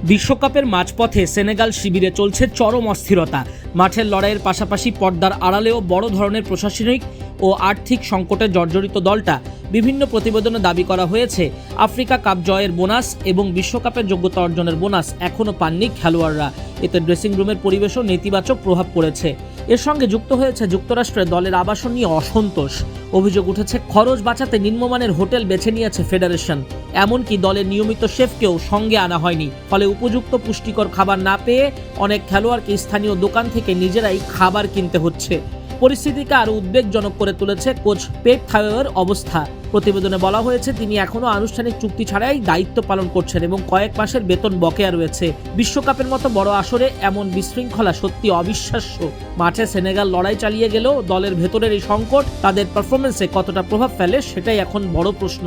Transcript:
বিশ্বকাপের মাঝপথে সেনেগাল শিবিরে চলছে চরম অস্থিরতা। মাঠের লড়াইয়ের পাশাপাশি পর্দার আড়ালেও বড় ধরনের প্রশাসনিক ও আর্থিক সংকটে জর্জরিত দলটা। বিভিন্ন প্রতিবেদনে দাবি করা হয়েছে আফ্রিকা কাপ জয়ের বোনাস এবং বিশ্বকাপের যোগ্যতা অর্জনের বোনাস এখনও পাননি খেলোয়াড়রা। এতে ড্রেসিং রুমের পরিবেশও নেতিবাচক প্রভাব পড়েছে। এর সঙ্গে যুক্ত হয়েছে যুক্তরাষ্ট্রে দলের আবাসন নিয়ে অসন্তোষ। অভিযোগ উঠেছে খরচ বাঁচাতে নিম্নমানের হোটেল বেছে নিয়েছে ফেডারেশন। এমনকি দলের নিয়মিত শেফকেও সঙ্গে আনা হয়নি। ফলে উপযুক্ত পুষ্টিকর খাবার না পেয়ে অনেক খেলোয়াড়কে স্থানীয় দোকান থেকে নিজেরাই খাবার কিনতে হচ্ছে। পরিস্থিতিকে আরও উদ্বেগজনক করে তুলেছে কোচ পেপ থাওয়ের অবস্থা। প্রতিবেদনে বলা হয়েছে তিনি এখনও আনুষ্ঠানিক চুক্তি ছাড়াই দায়িত্ব পালন করছেন এবং কয়েক মাসের বেতন বকেয়া রয়েছে। বিশ্বকাপের মতো বড় আসরে এমন বিশৃঙ্খলা সত্যি অবিশ্বাস্য। মাঠে সেনেগাল লড়াই চালিয়ে গেলেও দলের ভেতরের এই সংকট তাদের পারফরমেন্সে কতটা প্রভাব ফেলে সেটাই এখন বড় প্রশ্ন।